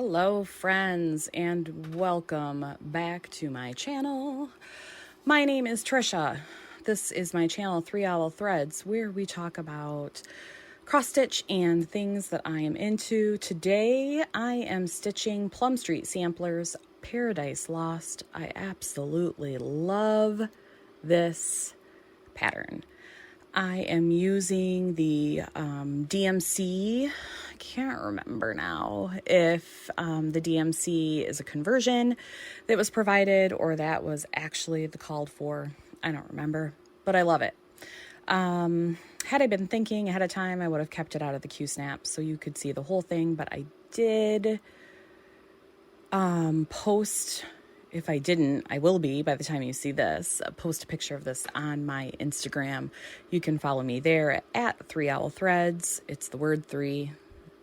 Hello friends and welcome back to my channel. My name is Trisha. This is my channel 3 Owl Threads, where we talk about cross stitch and things that I am into. Today I am stitching Plum Street Samplers Paradise Lost. I absolutely love this pattern. I am using the DMC. I can't remember now if the DMC is a conversion that was provided or that was actually the called for. I don't remember, but I love it. Had I been thinking ahead of time, I would have kept it out of the Q-snap so you could see the whole thing, but I did post. If I didn't, I will be by the time you see this, post a picture of this on my Instagram. You can follow me there at 3 Owl Threads. It's the word 3,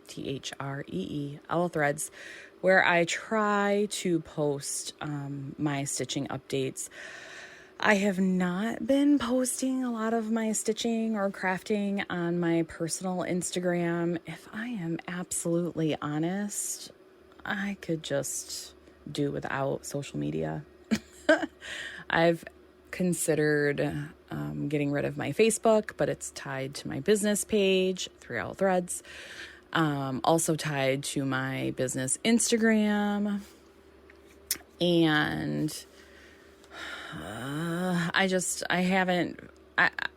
T-H-R-E-E, Owl Threads, where I try to post my stitching updates. I have not been posting a lot of my stitching or crafting on my personal Instagram. If I am absolutely honest, I could just do without social media. I've considered getting rid of my Facebook, but it's tied to my business page, 3 Owl Threads. Also tied to my business Instagram. And I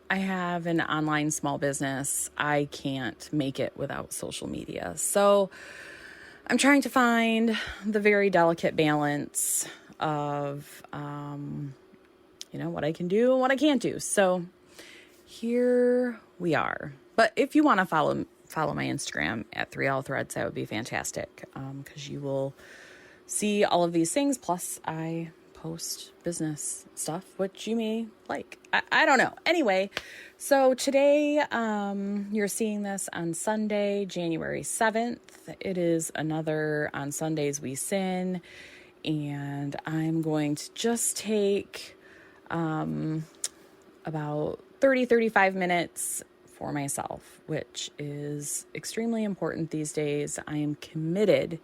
have an online small business. I can't make it without social media. So I'm trying to find the very delicate balance of, what I can do and what I can't do. So here we are. But if you want to follow my Instagram at 3 Owl Threads, that would be fantastic. Because you will see all of these things. Plus I post business stuff, which you may like. I don't know. Anyway, so today you're seeing this on Sunday, January 7th. It is another On Sundays We Sin. And I'm going to just take about 35 minutes for myself, which is extremely important these days. I am committed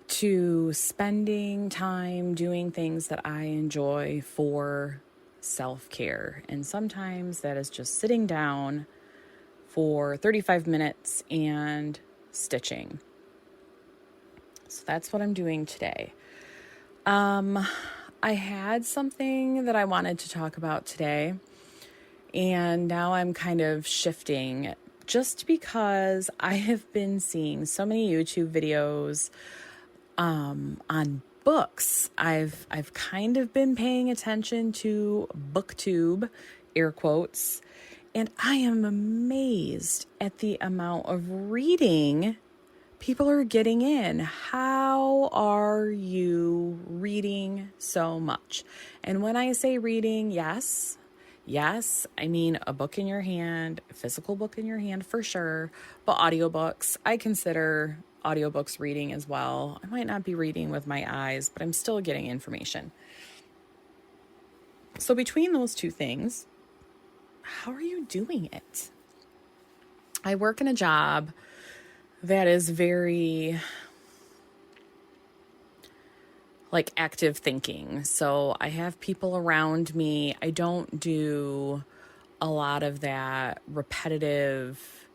to spending time doing things that I enjoy for self-care. And sometimes that is just sitting down for 35 minutes and stitching. So that's what I'm doing today. I had something that I wanted to talk about today, and now I'm kind of shifting just because I have been seeing so many YouTube videos on books. I've kind of been paying attention to BookTube, air quotes, and I am amazed at the amount of reading people are getting in. How are you reading so much? And when I say reading, yes, I mean a book in your hand, a physical book in your hand for sure, but audiobooks, I consider audiobooks reading as well. I might not be reading with my eyes, but I'm still getting information. So between those two things, how are you doing it? I work in a job that is very like active thinking. So I have people around me. I don't do a lot of that repetitive,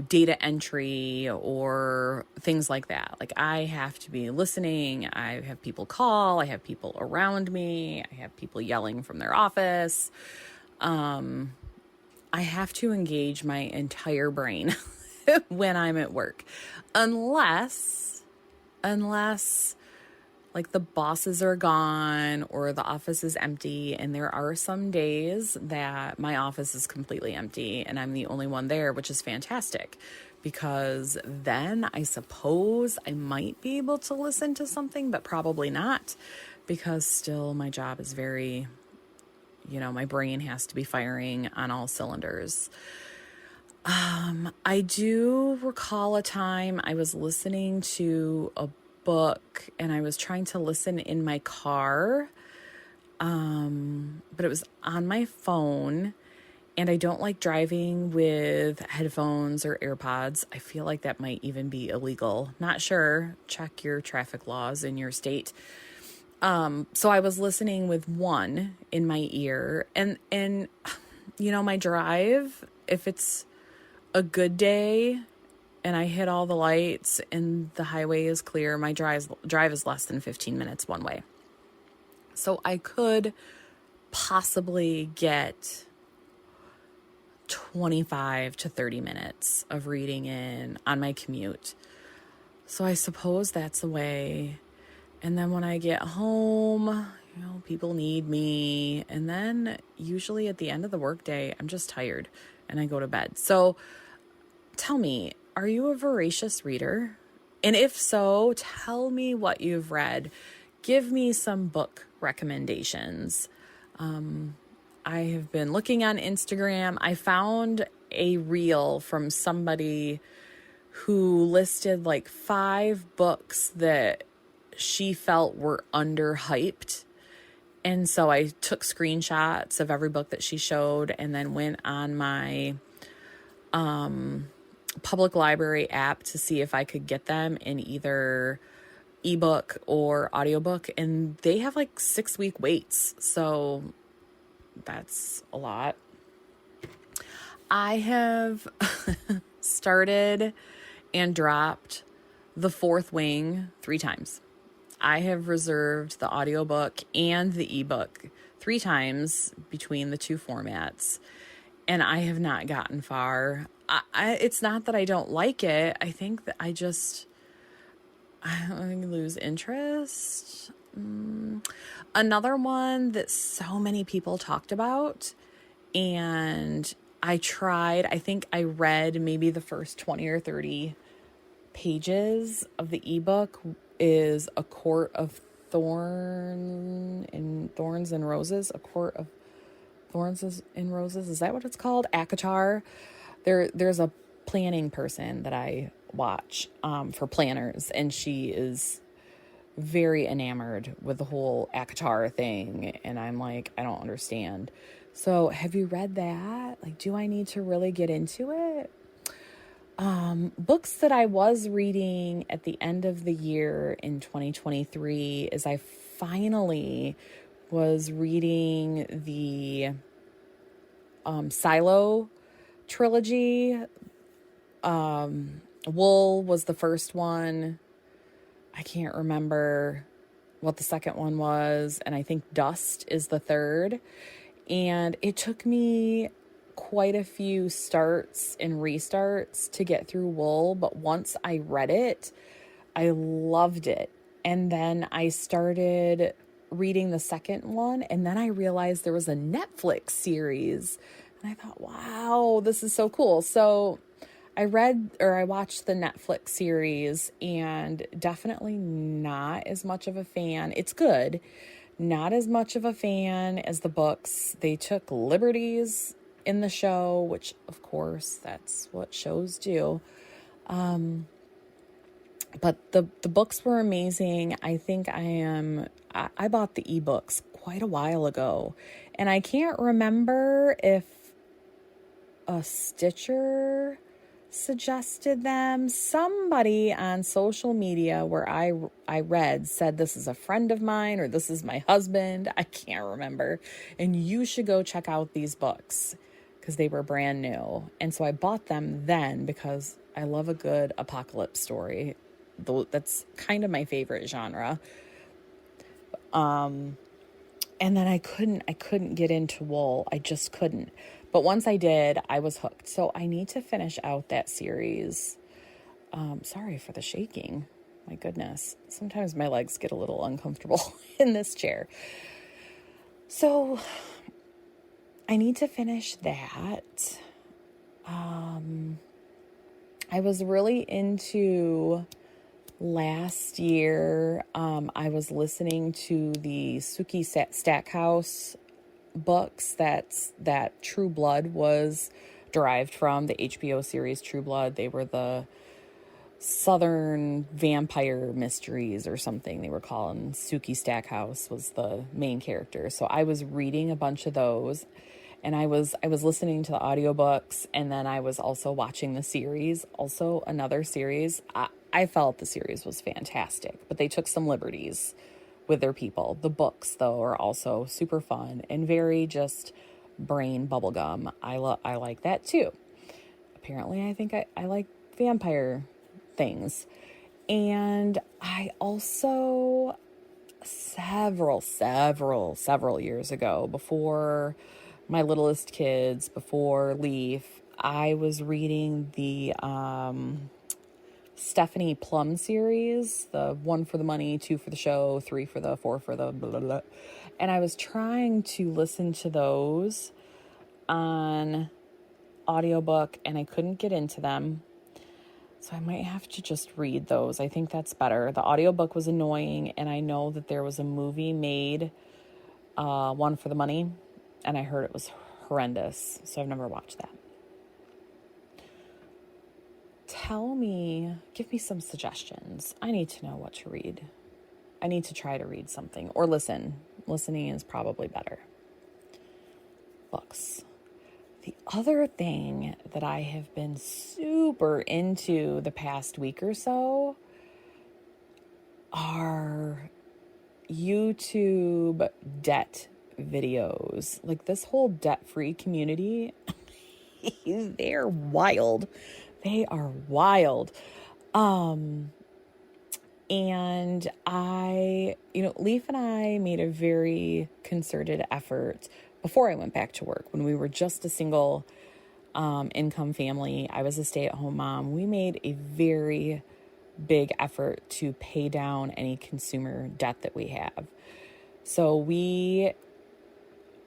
data entry or things like that. Like I have to be listening. I have people call. I have people around me. I have people yelling from their office. I have to engage my entire brain when I'm at work, unless like the bosses are gone or the office is empty. And there are some days that my office is completely empty and I'm the only one there, which is fantastic, because then I suppose I might be able to listen to something, but probably not, because still my job is very, my brain has to be firing on all cylinders. I do recall a time I was listening to a book and I was trying to listen in my car, but it was on my phone And I don't like driving with headphones or AirPods. I feel like that might even be illegal. Not sure. Check your traffic laws in your state. So I was listening with one in my ear, and my drive, if it's a good day and I hit all the lights and the highway is clear, my drive is less than 15 minutes one way. So I could possibly get 25 to 30 minutes of reading in on my commute. So I suppose that's the way. And then when I get home, people need me. And then usually at the end of the workday, I'm just tired and I go to bed. So tell me, are you a voracious reader? And if so, tell me what you've read. Give me some book recommendations. I have been looking on Instagram. I found a reel from somebody who listed like 5 books that she felt were underhyped. And so I took screenshots of every book that she showed and then went on my public library app to see if I could get them in either ebook or audiobook. And they have like 6-week waits. So that's a lot. I have started and dropped The Fourth Wing 3 times. I have reserved the audiobook and the ebook 3 times between the 2 formats, and I have not gotten far. It's not that I don't like it. I think that I lose interest. Another one that so many people talked about, and I tried. I think I read maybe the first 20 or 30 pages of the ebook, is A Court of Thorns and Roses. A Court of Thorns and Roses. Is that what it's called? ACOTAR. There's a planning person that I watch for planners, and she is very enamored with the whole ACOTAR thing, and I'm like, I don't understand. So have you read that? Like, do I need to really get into it? Books that I was reading at the end of the year in 2023 is I finally was reading the Silo trilogy. Wool was the first one. I can't remember what the second one was, and I think Dust is the third. And it took me quite a few starts and restarts to get through Wool, but once I read it, I loved it. And then I started reading the second one, and then I realized there was a Netflix series, and I thought, wow, this is so cool. So I watched the Netflix series, and definitely not as much of a fan. It's good. Not as much of a fan as the books. They took liberties in the show, which of course that's what shows do. But the books were amazing. I think I bought the ebooks quite a while ago, and I can't remember if a Stitcher suggested them. Somebody on social media where I read said this is a friend of mine or this is my husband. I can't remember. And you should go check out these books because they were brand new. And so I bought them then because I love a good apocalypse story. That's kind of my favorite genre. And then I couldn't get into Wool. I just couldn't. But once I did, I was hooked. So I need to finish out that series. Sorry for the shaking. My goodness. Sometimes my legs get a little uncomfortable in this chair. So I need to finish that. I was really into last year. I was listening to the Sookie Stackhouse books that True Blood was derived from, the HBO series True Blood. They were the Southern vampire mysteries or something they were calling. Sookie Stackhouse was the main character. So I was reading a bunch of those, And I was listening to the audiobooks, and then I was also watching the series, also another series. I felt the series was fantastic, but they took some liberties with their people. The books, though, are also super fun and very just brain bubblegum. I like that too. Apparently, I think I like vampire things. And I also, several years ago, before my littlest kids, before Leaf, I was reading the Stephanie Plum series, the 1 for the money, 2 for the show, 3 for the, 4 for the blah, blah, blah. And I was trying to listen to those on audiobook, and I couldn't get into them. So I might have to just read those. I think that's better. The audiobook was annoying, and I know that there was a movie made, 1 for the money, and I heard it was horrendous. So I've never watched that. Give me some suggestions. I need to know what to read. I need to try to read something or listen. Listening is probably better. Books. The other thing that I have been super into the past week or so are YouTube debt videos. Like this whole debt-free community, they're wild. They are wild. And Leaf and I made a very concerted effort before I went back to work, when we were just a single income family. I was a stay-at-home mom. We made a very big effort to pay down any consumer debt that we have. So we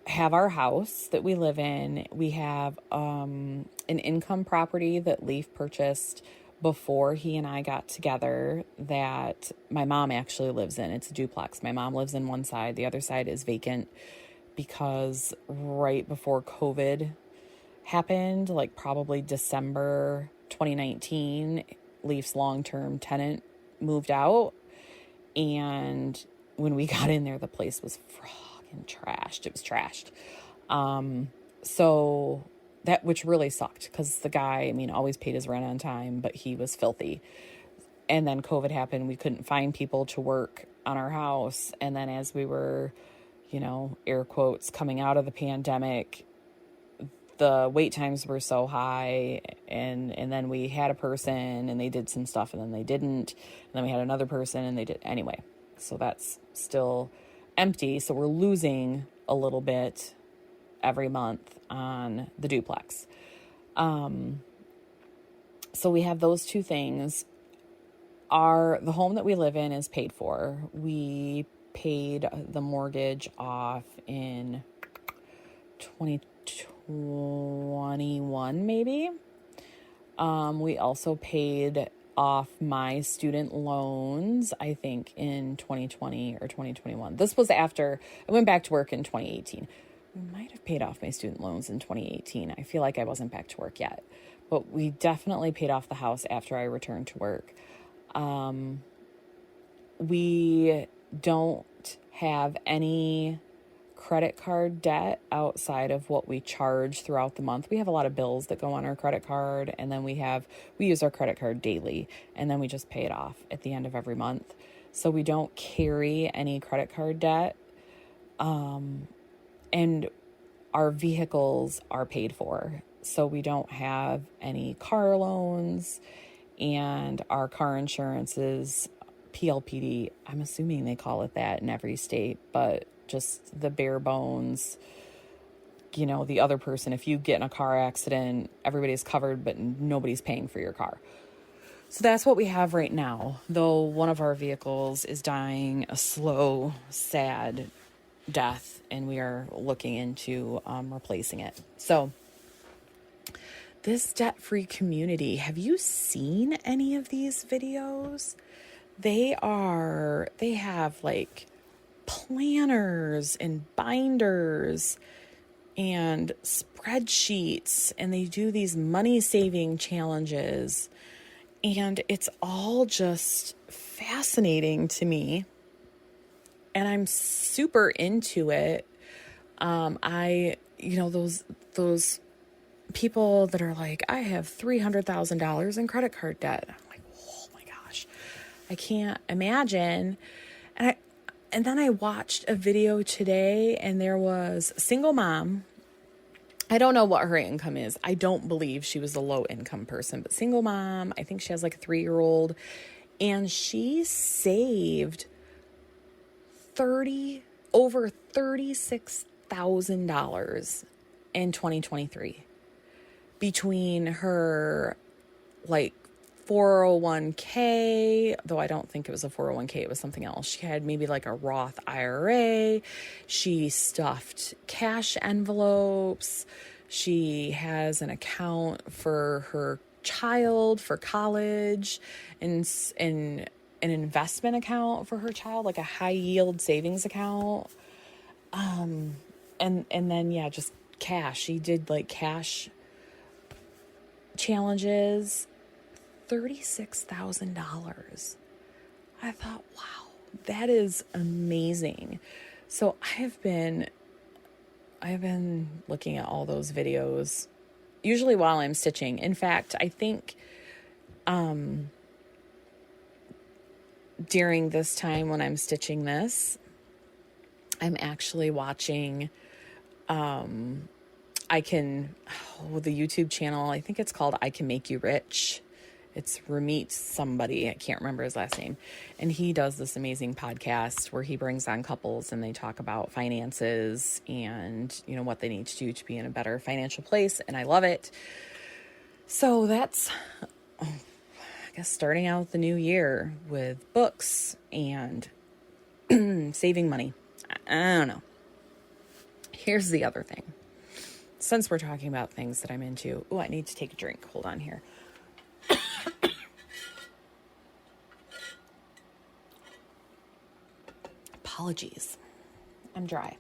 have our house that we live in. We have an income property that Leaf purchased before he and I got together that my mom actually lives in. It's a duplex. My mom lives in one side. The other side is vacant because right before COVID happened, like probably December 2019, Leaf's long-term tenant moved out. And when we got in there, the place was trashed. It was trashed. So that, which really sucked because the guy, always paid his rent on time, but he was filthy. And then COVID happened. We couldn't find people to work on our house. And then as we were, air quotes, coming out of the pandemic, the wait times were so high. And then we had a person and they did some stuff and then they didn't. And then we had another person and they did. Anyway, so that's still empty. So we're losing a little bit every month on the duplex. So we have those two things. The home that we live in is paid for. We paid the mortgage off in 2021, maybe. We also paid off my student loans, I think, in 2020 or 2021. This was after I went back to work in 2018. We might have paid off my student loans in 2018. I feel like I wasn't back to work yet, but we definitely paid off the house after I returned to work. We don't have any credit card debt outside of what we charge throughout the month. We have a lot of bills that go on our credit card, and then we use our credit card daily, and then we just pay it off at the end of every month. So we don't carry any credit card debt. And our vehicles are paid for. So we don't have any car loans, and our car insurance is PLPD. I'm assuming they call it that in every state, but just the bare bones, the other person, if you get in a car accident, everybody's covered, but nobody's paying for your car. So that's what we have right now, though one of our vehicles is dying a slow, sad death, and we are looking into replacing it. So this debt-free community, have you seen any of these videos? They have like planners and binders and spreadsheets, and they do these money saving challenges, and it's all just fascinating to me, and I'm super into it. I those people that are like, I have $300,000 in credit card debt. I'm like, oh my gosh, I can't imagine. And then I watched a video today, and there was a single mom. I don't know what her income is. I don't believe she was a low income person, but single mom. I think she has like a 3-year-old, and she saved over $36,000 in 2023 between her like 401k, though I don't think it was a 401k, it was something else. She had maybe like a Roth IRA. She stuffed cash envelopes. She has an account for her child for college, and an investment account for her child, like a high yield savings account. And then, yeah, just cash. She did like cash challenges. $36,000. I thought, wow, that is amazing. So I have been looking at all those videos, usually while I'm stitching. In fact, I think during this time when I'm stitching this, I'm actually watching the YouTube channel. I think it's called I Can Make You Rich. It's Ramit somebody. I can't remember his last name. And he does this amazing podcast where he brings on couples and they talk about finances and, what they need to do to be in a better financial place. And I love it. So that's, I guess, starting out the new year with books and saving money. I don't know. Here's the other thing. Since we're talking about things that I'm into. Oh, I need to take a drink. Hold on here. Apologies. I'm dry.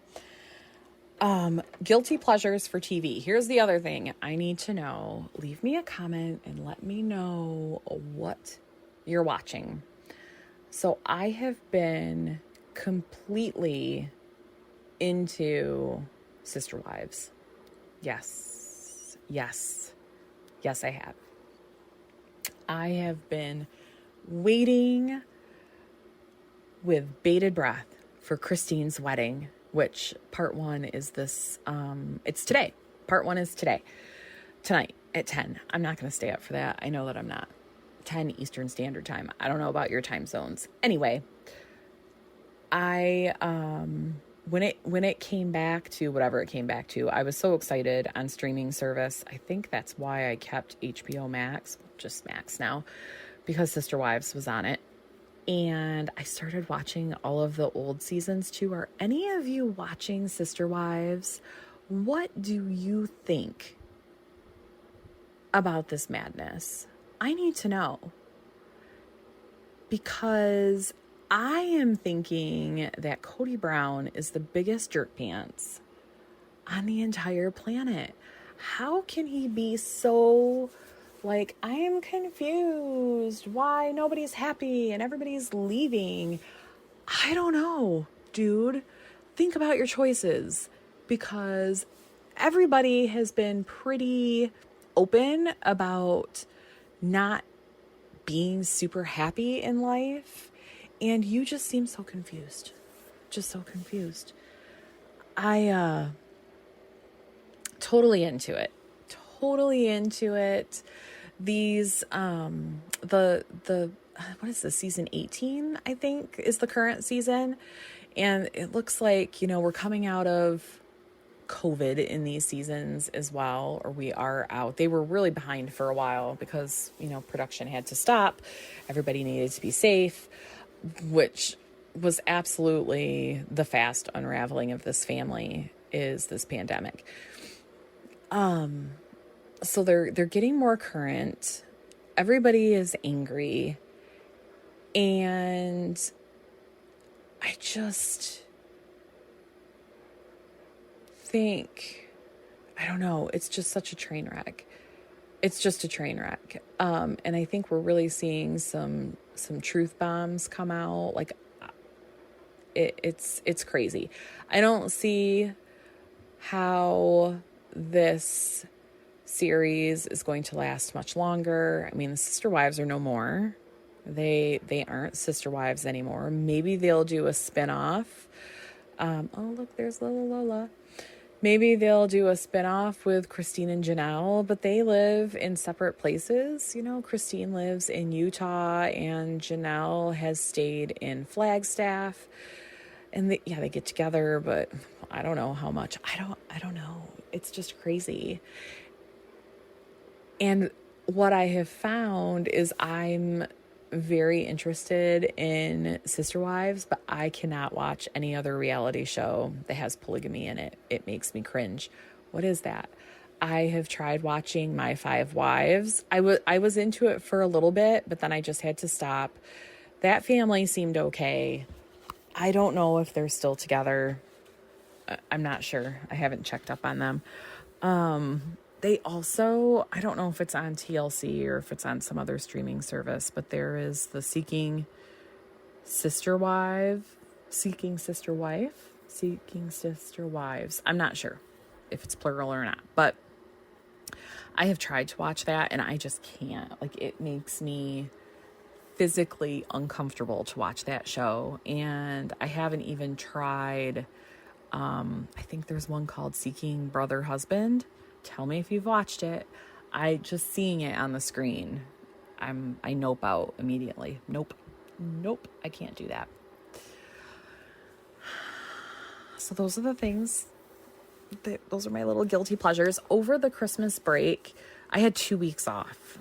Guilty pleasures for TV. Here's the other thing I need to know. Leave me a comment and let me know what you're watching. So I have been completely into Sister Wives. Yes, I have. I have been waiting with bated breath for Christine's wedding, which part 1 is this, it's today. Part 1 is tonight at 10. I'm not going to stay up for that. I know that I'm not. 10 Eastern Standard Time. I don't know about your time zones. Anyway, when it came back to whatever it came back to, I was so excited on streaming service. I think that's why I kept HBO Max, just Max now, because Sister Wives was on it. And I started watching all of the old seasons too. Are any of you watching Sister Wives? What do you think about this madness? I need to know. Because I am thinking that Cody Brown is the biggest jerk pants on the entire planet. How can he be so... like, I am confused why nobody's happy and everybody's leaving? I don't know, dude. Think about your choices, because everybody has been pretty open about not being super happy in life. And you just seem so confused. Just so confused. Totally into it. These, what is this, season 18, I think, is the current season. And it looks like, we're coming out of COVID in these seasons as well, or we are out. They were really behind for a while because, production had to stop. Everybody needed to be safe, which was absolutely the fast unraveling of this family, is this pandemic. So they're getting more current. Everybody is angry. And I just think, I don't know, it's just such a train wreck. It's just a train wreck. And I think we're really seeing some truth bombs come out. Like, it's crazy. I don't see how this series is going to last much longer. I mean, the Sister Wives are no more. They aren't Sister Wives anymore. Maybe they'll do a spinoff. Oh, look, there's Lola. Maybe they'll do a spinoff with Christine and Janelle, but they live in separate places. You know, Christine lives in Utah and Janelle has stayed in Flagstaff. And they get together, but I don't know how much. I don't know. It's just crazy. And what I have found is I'm very interested in Sister Wives, but I cannot watch any other reality show that has polygamy in it. It makes me cringe. What is that? I have tried watching My Five Wives. I was into it for a little bit, but then I just had to stop. That family seemed okay. I don't know if they're still together. I'm not sure. I haven't checked up on them. They also, I don't know if it's on TLC or if it's on some other streaming service, but there is the Seeking Sister Wives. I'm not sure if it's plural or not, but I have tried to watch that and I just can't. Like, it makes me physically uncomfortable to watch that show. And I haven't even tried, I think there's one called Seeking Brother Husband. Tell me if you've watched it. Just seeing it on the screen, I nope out immediately. Nope, I can't do that. So those are the things, those are my little guilty pleasures. Over the Christmas break, I had 2 weeks off.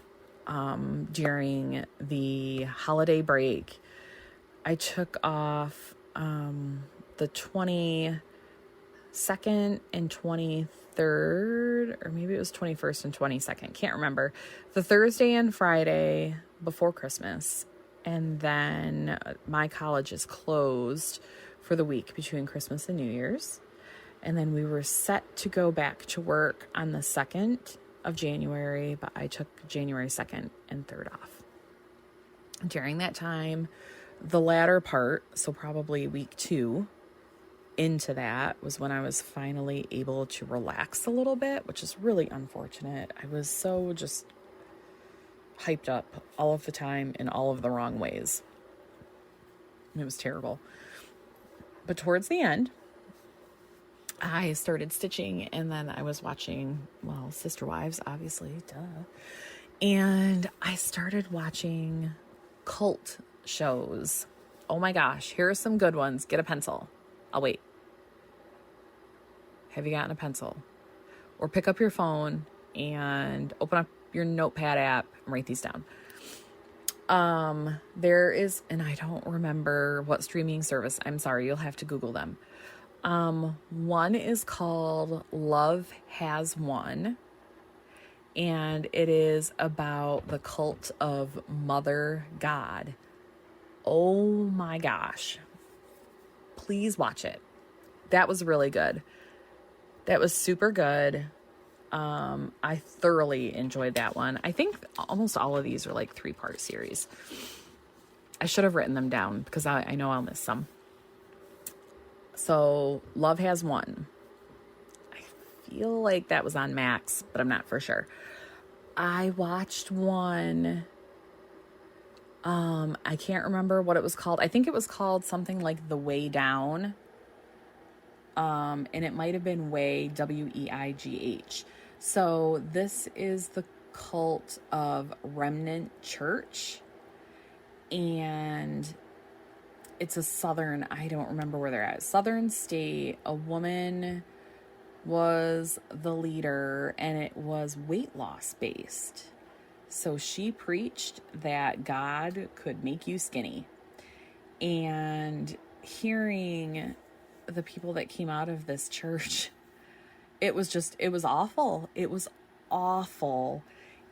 During the holiday break, I took off the 22nd and 23rd, or maybe it was 21st and 22nd. Can't remember. The Thursday and Friday before Christmas. And then my college is closed for the week between Christmas and New Year's. And then we were set to go back to work on the 2nd of January, but I took January 2nd and 3rd off. During that time, the latter part, so probably week 2 into that, was when I was finally able to relax a little bit, which is really unfortunate. I was so just hyped up all of the time in all of the wrong ways. It was terrible. But towards the end, I started stitching, and then I was watching, Sister Wives, obviously, duh. And I started watching cult shows. Oh my gosh, here are some good ones. Get a pencil. I'll wait. Have you gotten a pencil? Or pick up your phone and open up your notepad app and write these down. There is, and I don't remember what streaming service. I'm sorry, you'll have to Google them. One is called Love Has Won, and it is about the cult of Mother God. Oh my gosh. Please watch it. That was really good. That was super good. I thoroughly enjoyed that one. I think almost all of these are like 3-part series. I should have written them down because I know I'll miss some. So Love Has Won. I feel like that was on Max, but I'm not for sure. I watched one. I can't remember what it was called. I think it was called something like The Way Down. And it might have been Way, Weigh. So this is the cult of Remnant Church. And it's a southern, I don't remember where they're at, southern state. A woman was the leader, and it was weight loss based. So she preached that God could make you skinny. And hearing the people that came out of this church, it was awful. It was awful.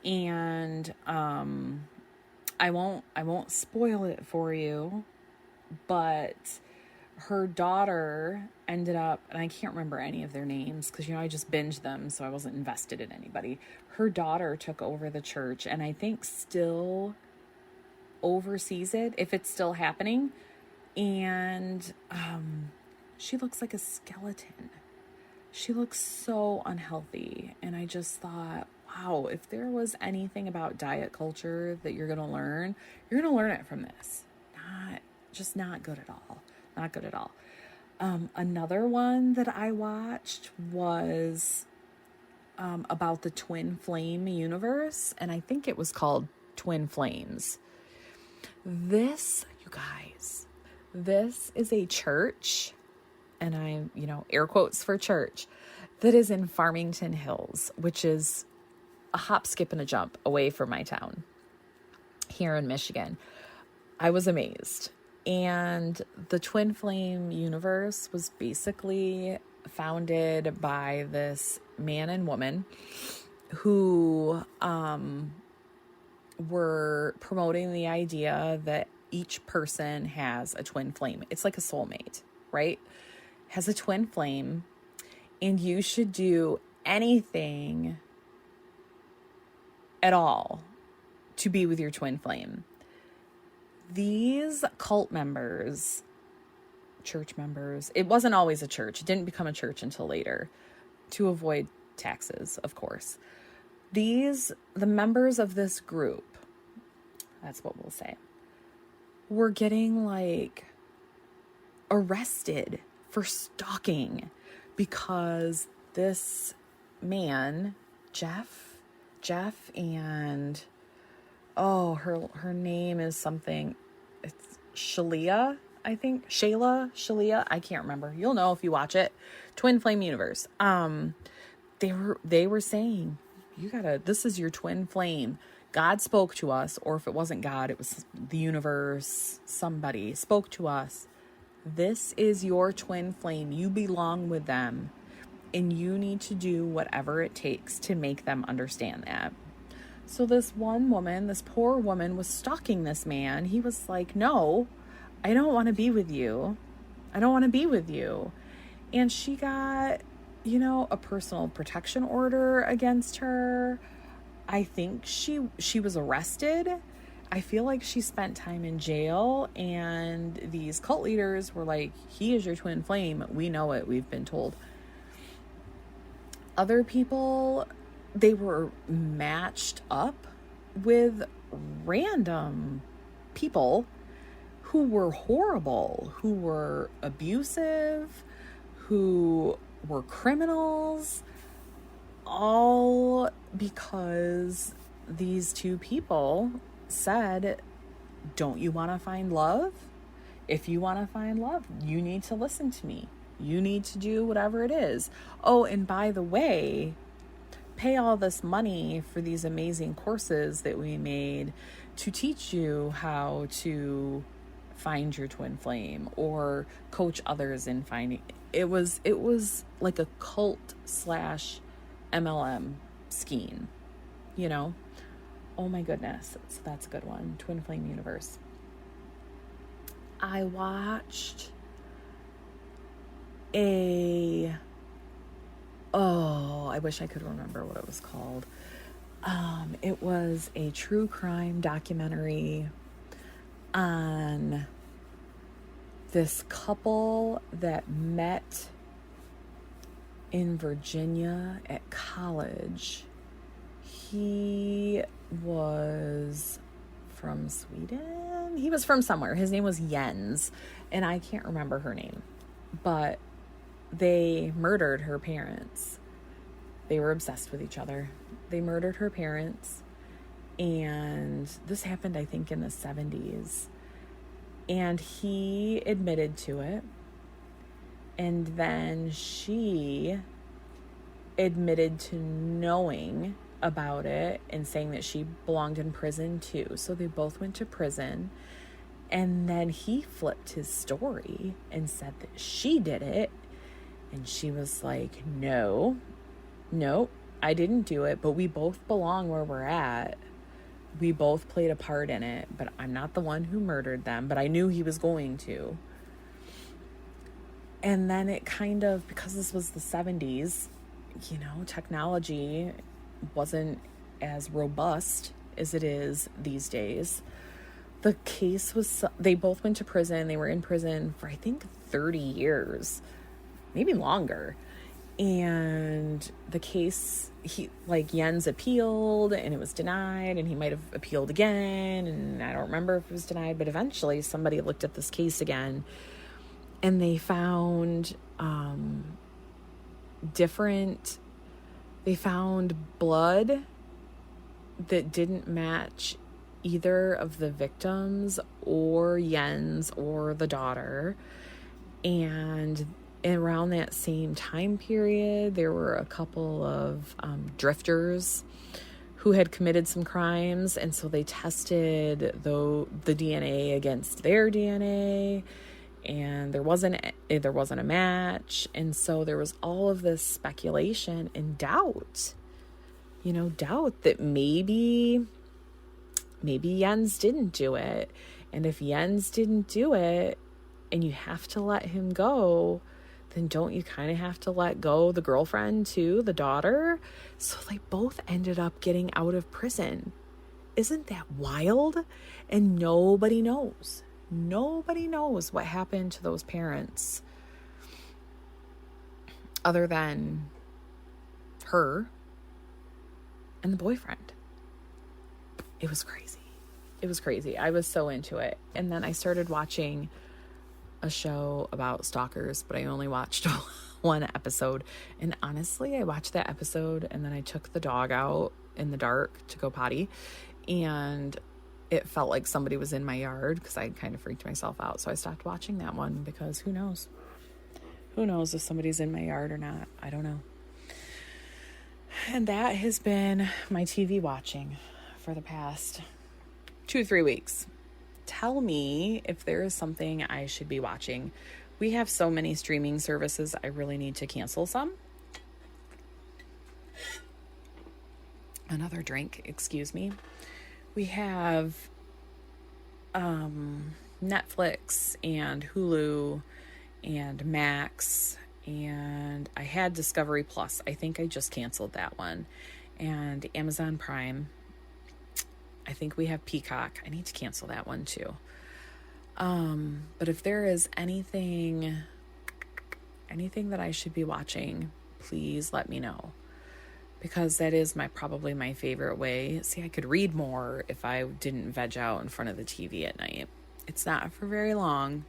And I won't spoil it for you, but her daughter ended up, and I can't remember any of their names because, I just binged them, so I wasn't invested in anybody. Her daughter took over the church, and I think still oversees it, if it's still happening. And she looks like a skeleton. She looks so unhealthy. And I just thought, wow, if there was anything about diet culture that you're going to learn it from this. Not good at all. Not good at all. Another one that I watched was about the twin flame universe, and I think it was called Twin Flames. This, you guys, this is a church, and I, air quotes for church, that is in Farmington Hills, which is a hop, skip, and a jump away from my town here in Michigan. I was amazed. And the Twin Flame universe was basically founded by this man and woman who were promoting the idea that each person has a twin flame. It's like a soulmate, right? Has a twin flame, and you should do anything at all to be with your twin flame. These cult members, church members, it wasn't always a church. It didn't become a church until later, to avoid taxes, of course. The members of this group, that's what we'll say, were getting arrested for stalking because this man, Jeff, and her name is something. It's Shalia, I think. Shalia. I can't remember. You'll know if you watch it. Twin Flame Universe. They were saying, this is your twin flame. God spoke to us, or if it wasn't God, it was the universe. Somebody spoke to us. This is your twin flame. You belong with them, and you need to do whatever it takes to make them understand that. So this poor woman was stalking this man. He was like, no, I don't want to be with you. I don't want to be with you. And she got, a personal protection order against her. I think she was arrested. I feel like she spent time in jail, and these cult leaders were like, he is your twin flame. We know it. We've been told. Other people, they were matched up with random people who were horrible, who were abusive, who were criminals, all because these two people said, don't you want to find love? If you want to find love, you need to listen to me. You need to do whatever it is. Oh, and by the way, pay all this money for these amazing courses that we made to teach you how to find your twin flame or coach others in finding. It was like a cult / MLM scheme, Oh my goodness. So that's a good one. Twin Flame Universe. I watched I wish I could remember what it was called. It was a true crime documentary on this couple that met in Virginia at college. He was from Sweden. He was from somewhere. His name was Jens, and I can't remember her name, but they murdered her parents. They were obsessed with each other. They murdered her parents, and this happened, I think, in the 70s. And he admitted to it, and then she admitted to knowing about it and saying that she belonged in prison too. So they both went to prison, and then he flipped his story and said that she did it. And she was like, no, I didn't do it, but we both belong where we're at. We both played a part in it, but I'm not the one who murdered them, but I knew he was going to. And then it kind of, because this was the 70s, technology wasn't as robust as it is these days. The case was, they both went to prison. They were in prison for, I think, 30 years, maybe longer. And the case, Jens appealed and it was denied, and he might have appealed again, and I don't remember if it was denied, but eventually somebody looked at this case again and they found they found blood that didn't match either of the victims or Jens or the daughter. And around that same time period, there were a couple of drifters who had committed some crimes, and so they tested the DNA against their DNA, and there wasn't a match. And so there was all of this speculation and doubt that maybe Jens didn't do it. And if Jens didn't do it and you have to let him go, then don't you kind of have to let go the girlfriend too, the daughter? So they both ended up getting out of prison. Isn't that wild? And nobody knows. Nobody knows what happened to those parents other than her and the boyfriend. It was crazy. It was crazy. I was so into it. And then I started watching a show about stalkers, but I only watched one episode. And honestly, I watched that episode and then I took the dog out in the dark to go potty, and it felt like somebody was in my yard because I kind of freaked myself out. So I stopped watching that one because who knows? Who knows if somebody's in my yard or not? I don't know. And that has been my TV watching for the past 2-3 weeks. Tell me if there is something I should be watching. We have so many streaming services. I really need to cancel some. Another drink, excuse me. We have Netflix and Hulu and Max, and I had Discovery Plus. I think I just canceled that one. And Amazon Prime. I think we have Peacock. I need to cancel that one too. But if there is anything that I should be watching, please let me know. Because that is probably my favorite way. See, I could read more if I didn't veg out in front of the TV at night. It's not for very long,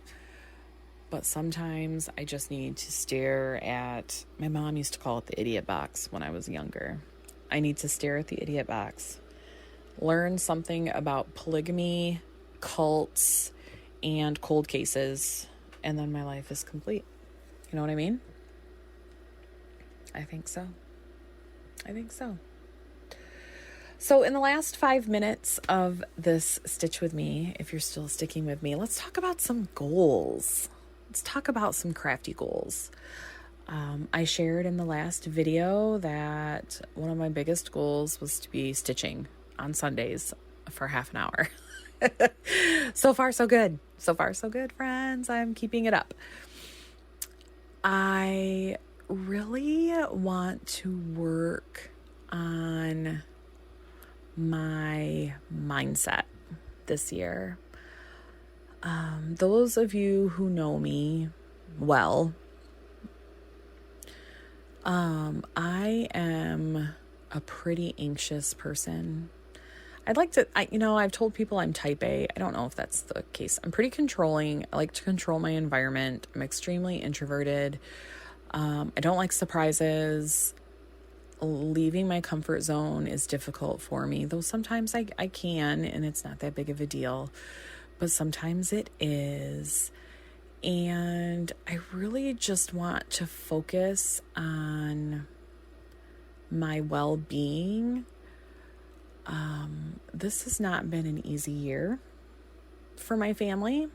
but sometimes I just need to stare at, my mom used to call it the idiot box when I was younger. I need to stare at the idiot box, learn something about polygamy, cults, and cold cases, and then my life is complete. You know what I mean? I think so. So in the last 5 minutes of this Stitch With Me, if you're still sticking with me, let's talk about some goals. Let's talk about some crafty goals. I shared in the last video that one of my biggest goals was to be stitching on Sundays for half an hour. So far, so good. So far, so good, friends. I'm keeping it up. I really want to work on my mindset this year. Those of you who know me well, I am a pretty anxious person. I've told people I'm type A. I don't know if that's the case. I'm pretty controlling. I like to control my environment. I'm extremely introverted. I don't like surprises. Leaving my comfort zone is difficult for me, though sometimes I can, and it's not that big of a deal, but sometimes it is. And I really just want to focus on my well-being. This has not been an easy year for my family.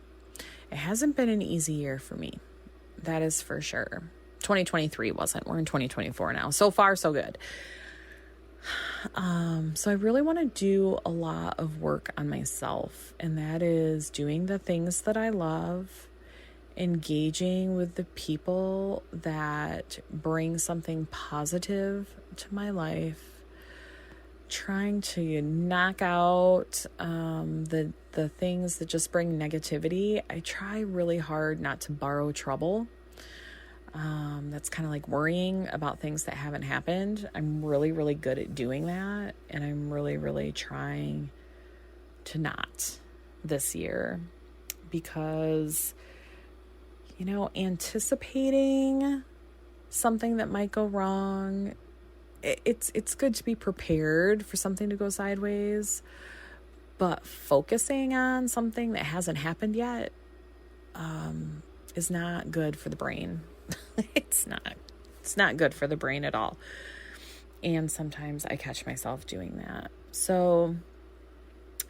It hasn't been an easy year for me. That is for sure. 2023 wasn't. We're in 2024 now. So far, so good. So I really want to do a lot of work on myself, and that is doing the things that I love, engaging with the people that bring something positive to my life, trying to knock out the things that just bring negativity. I try really hard not to borrow trouble. That's kind of like worrying about things that haven't happened. I'm really, really good at doing that. And I'm really, really trying to not this year because, anticipating something that might go wrong, it's good to be prepared for something to go sideways, but focusing on something that hasn't happened yet is not good for the brain. It's not good for the brain at all. And sometimes I catch myself doing that. So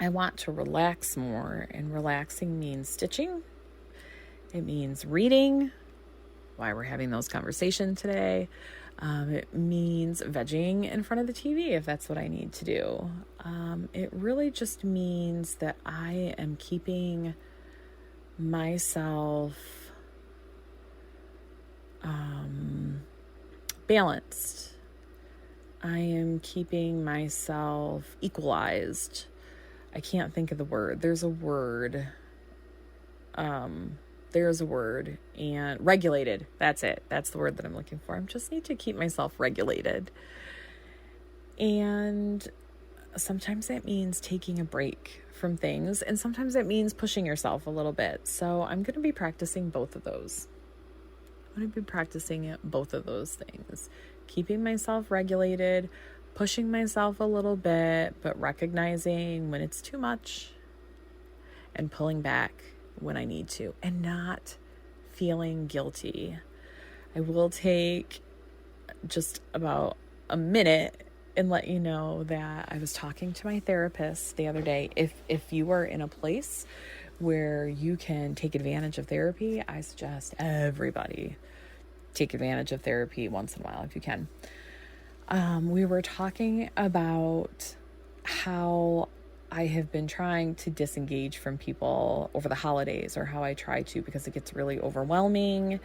I want to relax more, and relaxing means stitching. It means reading, why we're having those conversations today. It means vegging in front of the TV if that's what I need to do. It really just means that I am keeping myself balanced. I am keeping myself equalized. I can't think of the word. There's a word. And regulated. That's it. That's the word that I'm looking for. I just need to keep myself regulated. And sometimes that means taking a break from things, and sometimes it means pushing yourself a little bit. So I'm going to be practicing both of those. I'm going to be practicing both of those things. Keeping myself regulated, pushing myself a little bit, but recognizing when it's too much and pulling back when I need to, and not feeling guilty. I will take just about a minute and let you know that I was talking to my therapist the other day. If you are in a place where you can take advantage of therapy, I suggest everybody take advantage of therapy once in a while if you can. We were talking about how I have been trying to disengage from people over the holidays, or how I try to, because it gets really overwhelming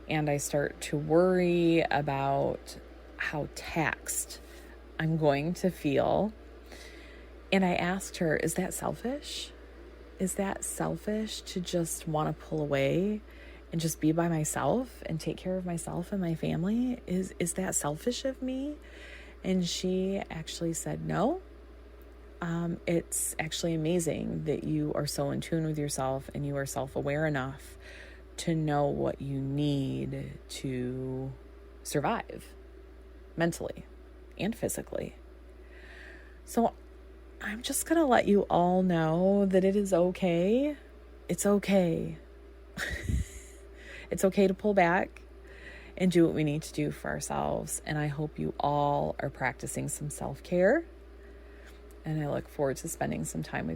and I start to worry about how taxed I'm going to feel. And I asked her, is that selfish? Is that selfish to just want to pull away and just be by myself and take care of myself and my family? Is that selfish of me? And she actually said, no. It's actually amazing that you are so in tune with yourself and you are self-aware enough to know what you need to survive mentally and physically. So I'm just going to let you all know that it is okay. It's okay. It's okay to pull back and do what we need to do for ourselves. And I hope you all are practicing some self-care. And I look forward to spending some time with